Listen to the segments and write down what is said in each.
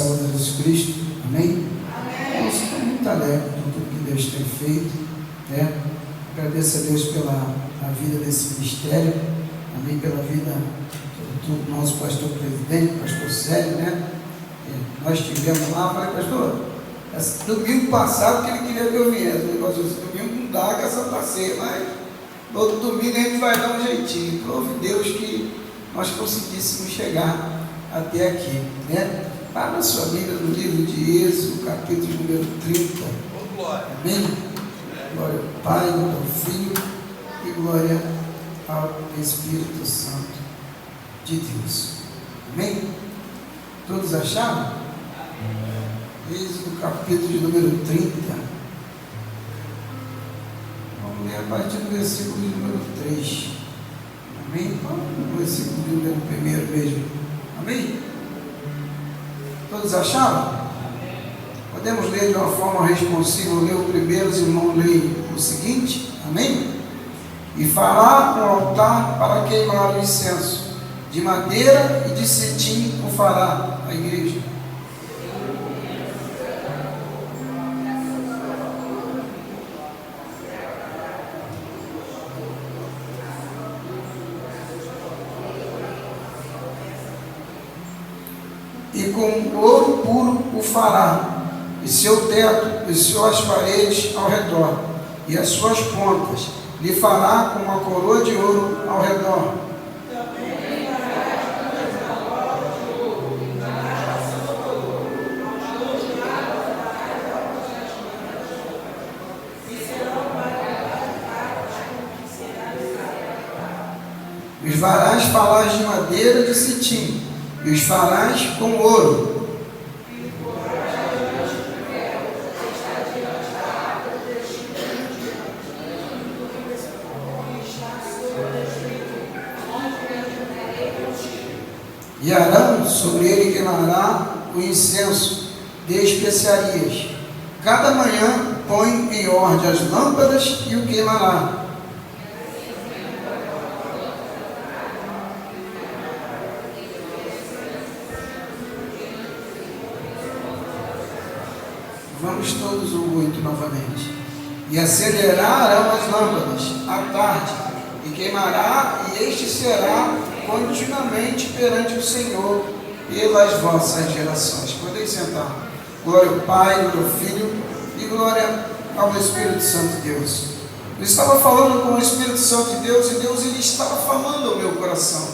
saúde de Jesus Cristo. Amém? Amém. Eu estou muito alegre com tudo que Deus tem feito, né? Agradeço a Deus pela vida desse ministério, também pela vida do nosso pastor presidente, pastor Célio, né? Nós tivemos lá, falei, pastor, domingo passado que ele queria que eu viesse, domingo não dá com essa passeia, mas no outro domingo a gente vai dar um jeitinho. Prove Deus que nós conseguíssemos chegar até aqui, né? Para a sua Bíblia, no livro de Êxodo, capítulo número 30. Amém? Glória ao Pai, glória ao Filho e glória ao Espírito Santo de Deus. Amém? Todos acharam? Êxodo, capítulo número 30. Vamos ler a partir do versículo número 3. Amém? Vamos no versículo número 1 mesmo. Amém? Todos acharam? Podemos ler de uma forma responsiva. Eu leio o primeiro, os irmãos leem o seguinte. Amém? E fará um altar para queimar o incenso, de madeira e de cetim o fará a igreja. E com ouro puro o fará, e seu teto, e suas paredes ao redor, e as suas pontas, lhe fará com uma coroa de ouro ao redor. Os varás farás de madeira de cetim, e os farás com ouro. E Arão sobre ele queimará o incenso de especiarias. Cada manhã põe em ordem as lâmpadas e o queimará. Vamos todos o 8 novamente. E acenderá Arão as lâmpadas à tarde, e queimará, e este será continuamente perante o Senhor pelas vossas gerações. Podem sentar. Glória ao Pai, glória ao Filho e glória ao Espírito Santo de Deus. Eu estava falando com o Espírito Santo de Deus, e Deus ele estava falando ao meu coração.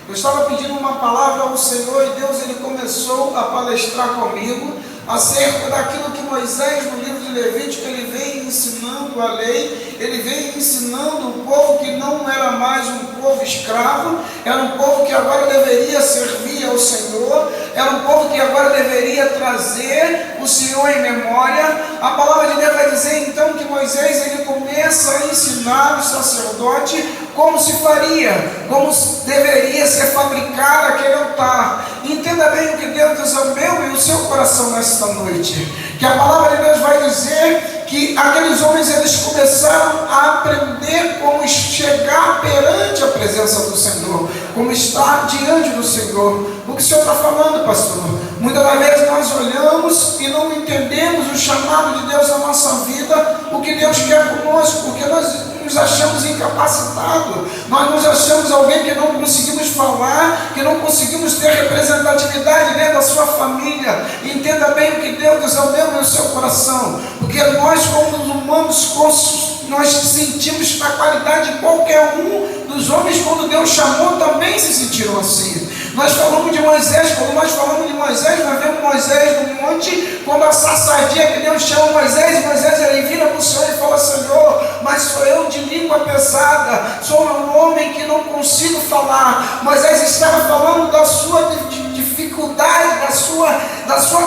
Eu estava pedindo uma palavra ao Senhor, e Deus ele começou a palestrar comigo acerca daquilo que Moisés, no livro de Levítico, ele vem ensinando a lei. Ele vem ensinando o povo que não era mais um povo escravo, era um povo que agora deveria servir ao Senhor, era um povo que agora deveria trazer o Senhor em memória. A palavra de Deus vai dizer então que Moisés ele começa a ensinar o sacerdote como se faria, como deveria ser fabricado aquele altar. Entenda bem o que Deus diz ao meu e o seu coração nesta noite, que a palavra de Deus vai dizer que aqueles homens eles começaram a aprender como chegar perante a presença do Senhor, como estar diante do Senhor. O que o Senhor está falando, pastor? Muitas das vezes nós olhamos e não entendemos o chamado de Deus na nossa vida, o que Deus quer conosco, porque nós nos achamos incapacitados, nós nos achamos alguém que não conseguimos falar, que não conseguimos ter representatividade dentro da sua família. Entenda bem o que Deus diz ao meu e ao seu coração, porque nós como humanos nós sentimos a qualidade de qualquer um dos homens. Quando Deus chamou também se sentiram assim. Nós falamos de Moisés, quando nós falamos de Moisés, nós vemos Moisés no monte, quando a sarça ardia, que Deus chama Moisés ele vira para o Senhor e fala: Senhor, mas sou eu de língua pesada, sou um homem que não consigo falar. Moisés estava falando da sua dificuldade,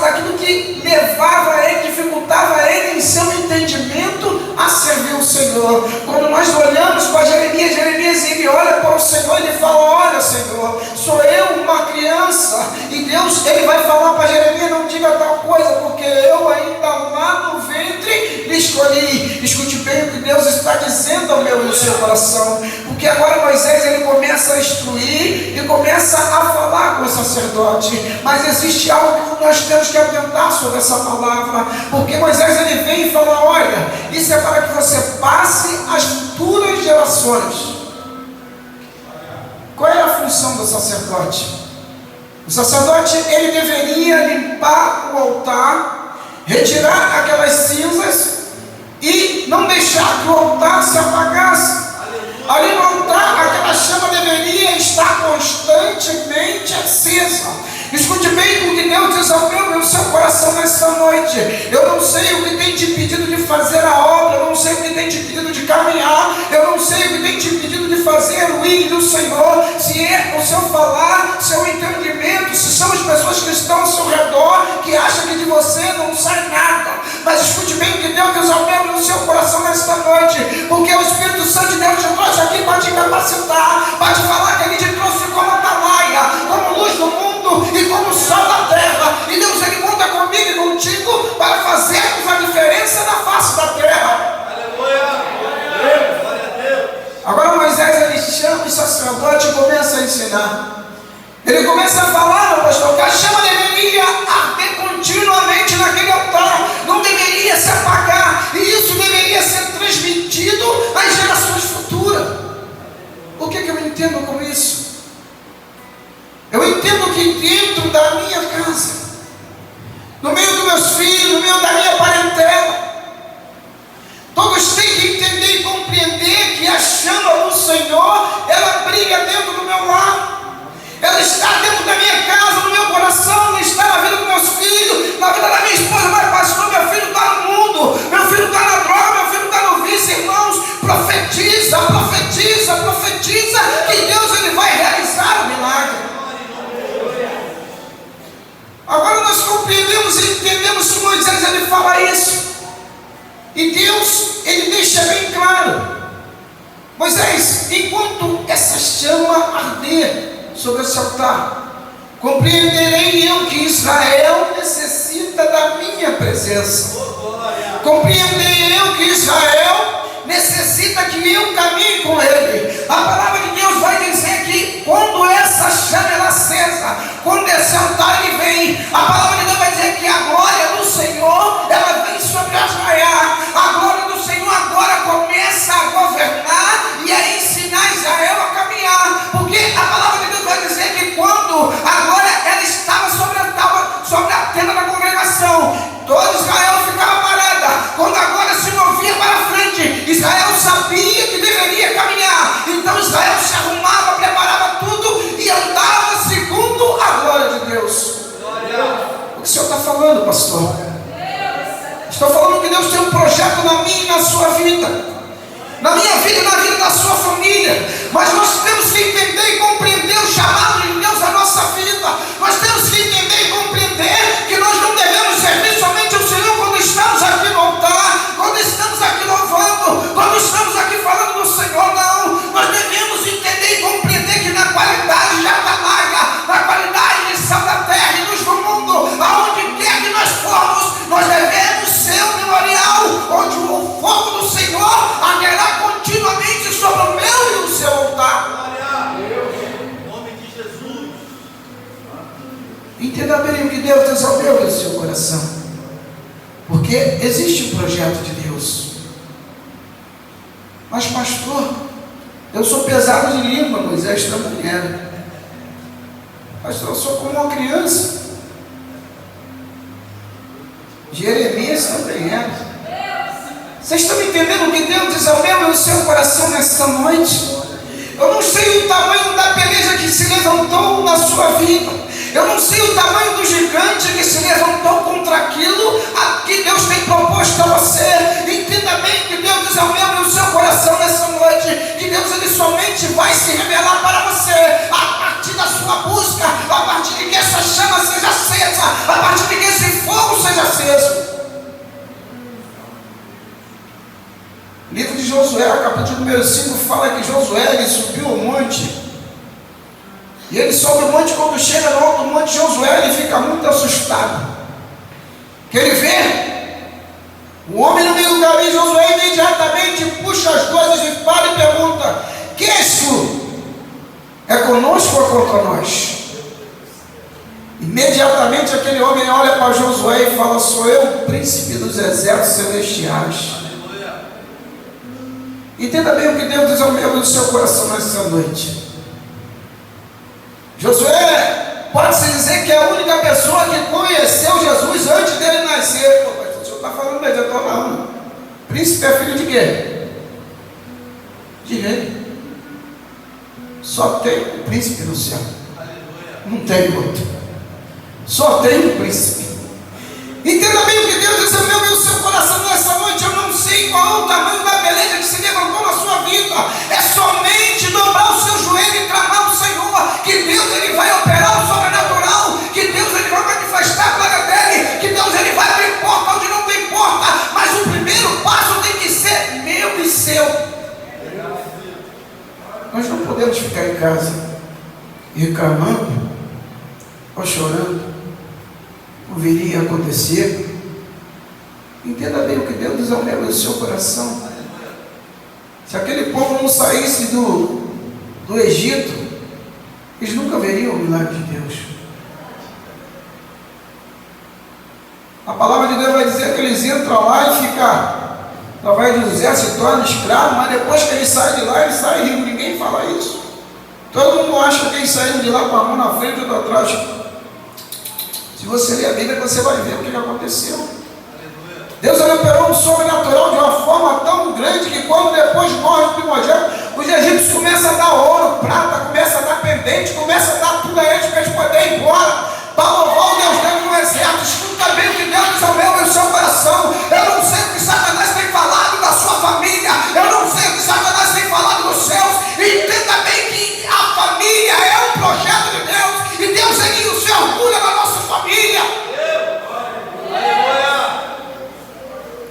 daquilo que levava ele, dificultava ele em seu entendimento a servir o Senhor. Quando nós olhamos para Jeremias ele olha para o Senhor e ele fala: olha, Senhor, sou eu uma criança. E Deus ele vai falar para Jeremias: não diga tal coisa, porque eu ainda lá no ventre lhes escolhi. Escute bem o que Deus está dizendo ao meu e ao seu coração, porque agora Moisés ele começa a instruir e começa a falar com o sacerdote, mas existe algo que nós temos que atentar sobre essa palavra, porque Moisés ele vem e fala: olha, isso é para que você passe às futuras gerações. Qual é a função do sacerdote? O sacerdote ele deveria limpar o altar, retirar aquelas cinzas e não deixar que o altar se apagasse. Ali no altar, aquela chama deveria estar constantemente acesa. Escute bem o que Deus diz ao meu e ao seu coração nesta noite. Eu não sei o que tem te pedido de fazer a obra, eu não sei o que tem te pedido de caminhar, eu não sei o que tem te pedido de fazer o ir do Senhor, se é o seu falar, seu entendimento, se são as pessoas que estão ao seu redor, que acham que de você não sai nada. Mas escute bem o que Deus diz ao meu e ao seu coração nesta noite, porque o Espírito Santo de Deus te trouxe aqui para te capacitar, para te falar que Ele te trouxe como atalaia, como luz do mundo e como sol da terra. E Deus ele conta comigo e contigo para fazermos a diferença na face da terra. Aleluia! Agora Moisés ele chama o sacerdote e começa a ensinar. Ele começa a falar, meu pastor, que a chama deveria arder continuamente naquele altar, não deveria se apagar, e isso deveria ser transmitido às gerações futuras. O que eu entendo com isso? Eu entendo que dentro da minha casa, no meio dos meus filhos, no meio da minha parentela, todos têm que entender e compreender que a chama do Senhor, ela brilha dentro do meu lar. Ela está dentro da minha casa, no meu coração, ela está na vida dos meus filhos, na vida da minha esposa. Mas pastor, meu filho está no mundo, meu filho está na droga, meu filho está no vício. Irmãos, profetiza, profetiza, profetiza, que Deus ele vai realizar o milagre. Agora nós compreendemos e entendemos que Moisés ele fala isso, e Deus ele deixa bem claro: Moisés, enquanto essa chama arder sobre esse altar, compreenderei eu que Israel necessita da minha presença. Compreenderei eu que Israel necessita que eu caminhe com ele. A palavra de Deus vai dizer que quando essa chama ela acesa, quando esse altar ele vem, a palavra de Deus vai dizer que a glória do Senhor ela vem sobre Israel. A glória do Senhor agora começa a governar e a ensinar Israel a caminhar, porque a palavra de Deus vai dizer que quando a glória ela estava sobre a tenda da congregação, todo Israel ficava parada. Quando a glória se movia para frente, Israel sabia que deveria caminhar. Então Israel se arrumava, preparava tudo e andava segundo a glória de Deus. O que o Senhor está falando, pastor? Estou falando que Deus tem um projeto na minha e na sua vida, na minha vida e na vida da sua família. Mas nós temos que entender e compreender o chamado de Deus à nossa vida. Nós temos que entender e compreender que nós não devemos servir somente ao Senhor quando estamos aqui no altar, quando estamos aqui louvando, quando estamos aqui falando do Senhor. Não, nós devemos entender e compreender que na qualidade de atalaia, na qualidade de sal da terra e luz do mundo, aonde quer que nós formos, nós devemos ser um memorial onde o fogo do Senhor arderá continuamente sobre o meu e o seu altar. Em nome de Jesus. Entenda bem o que Deus diz ao meu e ao seu coração, porque existe um projeto de Deus. Mas pastor, eu sou pesado de língua, Moisés também era. Pastor, eu sou como uma criança. Jeremias também era. Vocês estão entendendo o que Deus diz ao meu e ao seu coração nesta noite? Eu não sei o tamanho da peleja que se levantou na sua vida. Eu não sei o tamanho do gigante que se levantou contra aquilo a que Deus tem proposto a você. Entenda bem que Deus diz ao meu e ao seu coração nessa noite, que Deus ele somente vai se revelar para você a partir da sua busca, a partir de que essa chama seja acesa, a partir de que esse fogo seja aceso. O livro de Josué, capítulo número 5, fala que Josué ele subiu ao monte. E ele sobe o monte, quando chega no alto do monte, Josué ele fica muito assustado. Que ele vê o homem no meio do caminho, contra nós. Imediatamente aquele homem olha para Josué e fala: sou eu o príncipe dos exércitos celestiais. Entenda bem o que Deus diz ao meu e do seu coração nessa noite. Josué pode-se dizer que é a única pessoa que conheceu Jesus antes dele nascer. Pô, mas o senhor está falando mesmo, eu estou falando. Príncipe é filho de quê? De rei. Só tem um príncipe no céu. Não tem outro. Só tem um príncipe. Entenda bem o que Deus diz ao meu e o seu coração nessa noite. Eu não sei qual é o tamanho da beleza que se levantou na sua vida. É somente dobrar o seu joelho e clamar o Senhor, que Deus ele vai operar o sobrenatural, que Deus ele vai manifestar a glória dele, que Deus ele vai abrir porta onde não tem porta. Mas o primeiro passo tem que ser meu e seu. Nós não podemos ficar em casa reclamando ou chorando. Não viria a acontecer. Entenda bem o que Deus diz ao meu e ao seu coração. Se aquele povo não saísse do Egito, eles nunca veriam o milagre de Deus. A palavra de Deus vai dizer que eles entram lá e ficam através do José, se tornam escravos, mas depois que eles saem de lá, eles saem rindo. Ninguém fala isso. Todo mundo acha que eles saíram de lá com a mão na frente ou atrás. Se você ler a Bíblia, você vai ver o que aconteceu. Deus operou um sobrenatural de uma forma tão grande que quando depois morre o primogênito, os egípcios começam a dar ouro, prata, começam a dar pendente, começam a dar tudo a eles para eles poderem ir embora, para louvar o Deus dele no exército. Escuta bem o que Deus diz ao meu e ao seu coração. Eu não sei o que Satanás tem falado da sua família, eu não sei o que Satanás tem falado dos céus. Entenda bem que a família é um projeto de Deus, e Deus ele se orgulha da nossa família.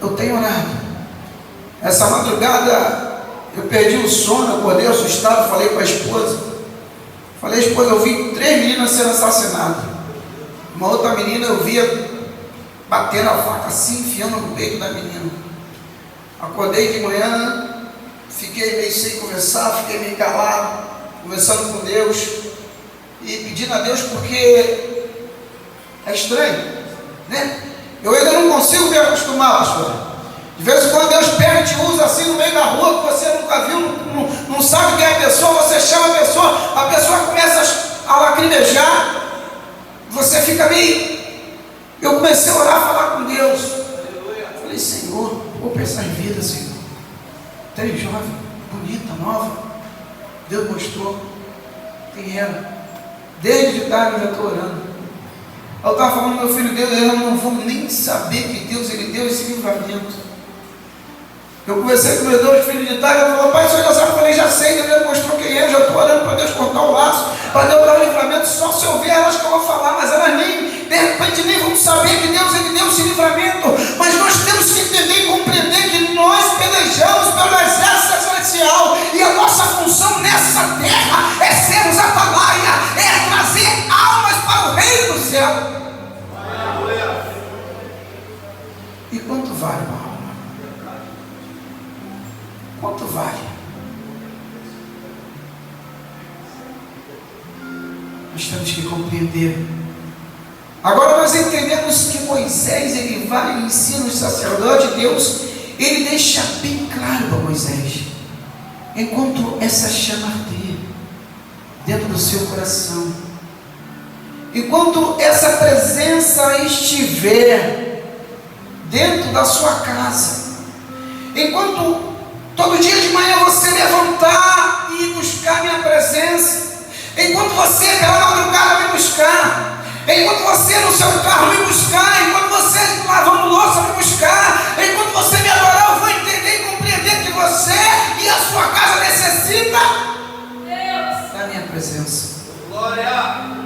Eu tenho orado. Essa madrugada eu perdi o sono, acordei assustado, falei com a esposa. Falei, esposa, eu vi 3 meninas sendo assassinadas. Uma outra menina eu via batendo a faca assim, enfiando no peito da menina. Acordei de manhã, fiquei meio sem conversar, fiquei meio calado, conversando com Deus e pedindo a Deus, porque é estranho, né? Eu ainda não consigo me acostumar, pastor. De vez em quando Deus pega e te usa assim no meio da rua, que você nunca viu, não sabe quem é a pessoa, você chama a pessoa começa a lacrimejar, você fica meio... Eu comecei a orar, a falar com Deus. Falei, Senhor, vou pensar em vida, Senhor. 3 jovens, bonita, nova. Deus mostrou quem era. Desde de tarde eu já estou orando. Eu estava falando, meu filho, Deus, eu não vou nem saber que Deus ele deu esse livramento. Eu conversei com meus 2 filhos de tarde, ele falou, pai, o senhor já sabe? Eu falei, já sei, Deus mostrou quem é, já estou orando para Deus cortar o laço, para Deus dar o livramento. Só se eu ver elas que eu vou falar, mas elas nem, de repente, nem vão saber que Deus ele deu esse livramento. Mas nós temos que entender e compreender que nós pelejamos pelo exército celestial, e a nossa função nessa terra é sermos atalaia, é trazer almas para o reino do céu. E quanto vale uma alma? Quanto vale? Nós temos que compreender. Agora nós entendemos que Moisés ele vai e ensina os sacerdotes. Deus ele deixa bem claro para Moisés, enquanto essa chama arder dentro do seu coração, enquanto essa presença estiver dentro da sua casa, enquanto todo dia de manhã você levantar e buscar minha presença, enquanto você pela madrugada me buscar, enquanto você no seu carro me buscar, enquanto você lavando louça me buscar, enquanto você me adorar, eu vou entender e compreender que você e a sua casa necessita da minha presença. Glória!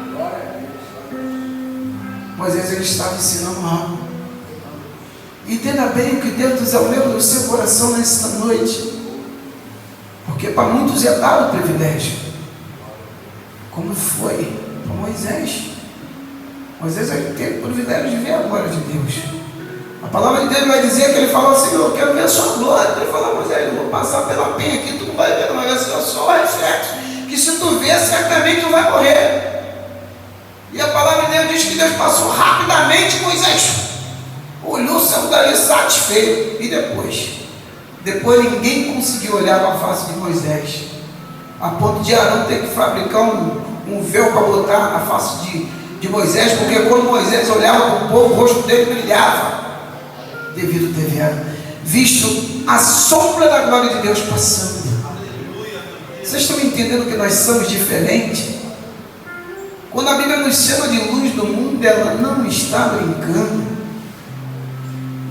Moisés ele estava ensinando algo. Entenda bem o que Deus diz ao meu e ao seu coração nesta noite, porque para muitos é dado o privilégio, como foi para Moisés. Moisés teve o privilégio de ver a glória de Deus. A palavra de Deus vai dizer que ele falou assim, eu quero ver a sua glória. Ele falou, Moisés, eu vou passar pela penha aqui, tu não vai ver, mas vai ser só o reflexo que se tu ver, certamente tu vai morrer. E a palavra de Deus diz que Deus passou rapidamente. Moisés olhou, saiu dali satisfeito. E depois ninguém conseguiu olhar para a face de Moisés, a ponto de Arão ter que fabricar um véu para botar na face de Moisés, porque quando Moisés olhava para o povo, o rosto dele brilhava, devido a ter visto a sombra da glória de Deus passando. Vocês estão entendendo que nós somos diferentes? Quando a Bíblia nos chama de luz do mundo, ela não está brincando,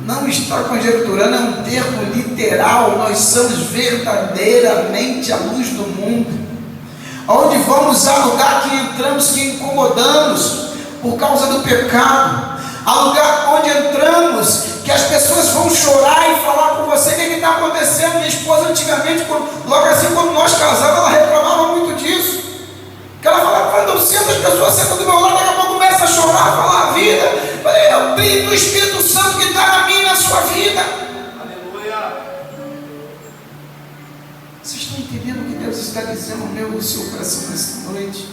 não está conjecturando, é um termo literal. Nós somos verdadeiramente a luz do mundo. Onde vamos há lugar que entramos, que incomodamos por causa do pecado, há lugar onde entramos que as pessoas vão chorar e falar com você: o que está acontecendo? Minha esposa antigamente, logo assim quando nós casávamos, ela reclamava muito disso, que ela falava: quando eu sinto as pessoas sentam do meu lado, daqui a pouco começa a chorar, falar a vida. É o brilho do Espírito Santo que está na minha e na sua vida. Aleluia. Vocês estão entendendo o que Deus está dizendo no meu e no seu coração nessa noite?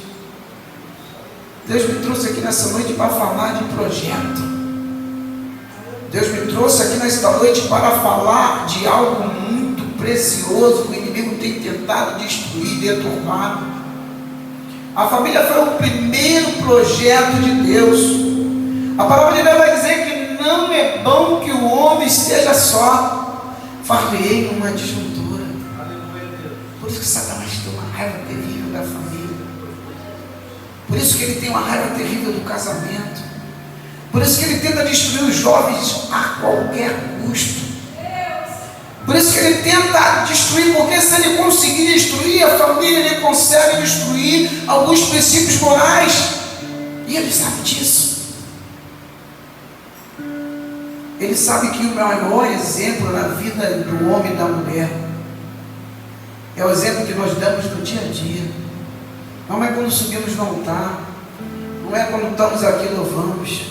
Deus me trouxe aqui nessa noite para falar de projeto. Deus me trouxe aqui nesta noite para falar de algo muito precioso que o inimigo tem tentado destruir, deturpar. A família foi o primeiro projeto de Deus. A palavra de Deus vai dizer que não é bom que o homem esteja só. Far-lhe-ei uma disjuntura. Por isso que Satanás tem uma raiva terrível da família. Por isso que ele tem uma raiva terrível do casamento. Por isso que ele tenta destruir os jovens a qualquer custo. Por isso que ele tenta destruir, porque se ele conseguir destruir a família, ele consegue destruir alguns princípios morais. E ele sabe disso. Ele sabe que o maior exemplo na vida do homem e da mulher é o exemplo que nós damos no dia a dia. Não é quando subimos no altar, não é quando estamos aqui louvamos,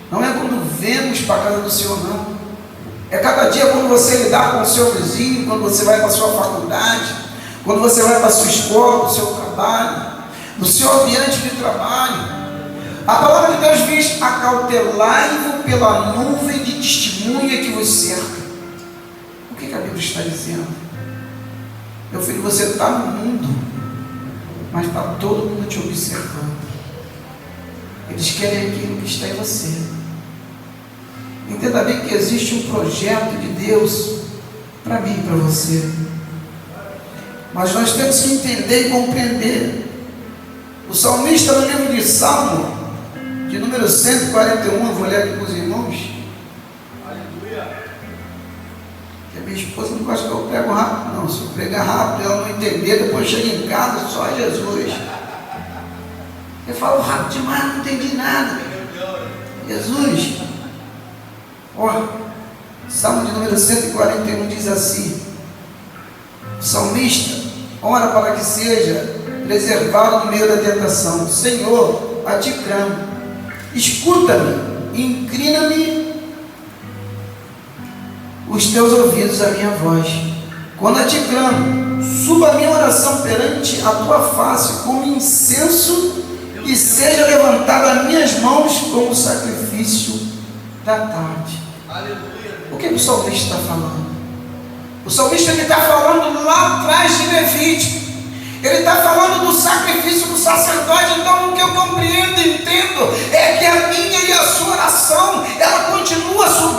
não é quando vemos para a casa do Senhor, não. É cada dia quando você lidar com o seu vizinho, quando você vai para a sua faculdade, quando você vai para a sua escola, para o seu trabalho, no seu ambiente de trabalho. A palavra de Deus diz: acautelai-vos pela nuvem de testemunha que vos cerca. O que a Bíblia está dizendo? Meu filho, você está no mundo, mas está todo mundo te observando. Eles querem aquilo que está em você. Entenda bem que existe um projeto de Deus para mim e para você. Mas nós temos que entender e compreender. O salmista, no livro de Salmo, de número 141, eu vou ler aqui com os irmãos. Aleluia. Que a minha esposa não gosta que eu prego rápido, não. Se eu pregar rápido, ela não entender, depois chega em casa, só Jesus. Eu falo rápido demais, não entendi nada. Jesus. Ó, Salmo de número 141 diz assim: o salmista ora para que seja preservado no meio da tentação. Senhor, a ti clamo, escuta-me, inclina-me os teus ouvidos à minha voz. Quando a ti clamo, suba a minha oração perante a tua face como incenso, e seja levantada as minhas mãos como sacrifício da tarde. O que o salmista está falando? O salmista está falando lá atrás de Levítico. Ele está falando do sacrifício do sacerdote. Então o que eu compreendo e entendo é que a minha e a sua oração, ela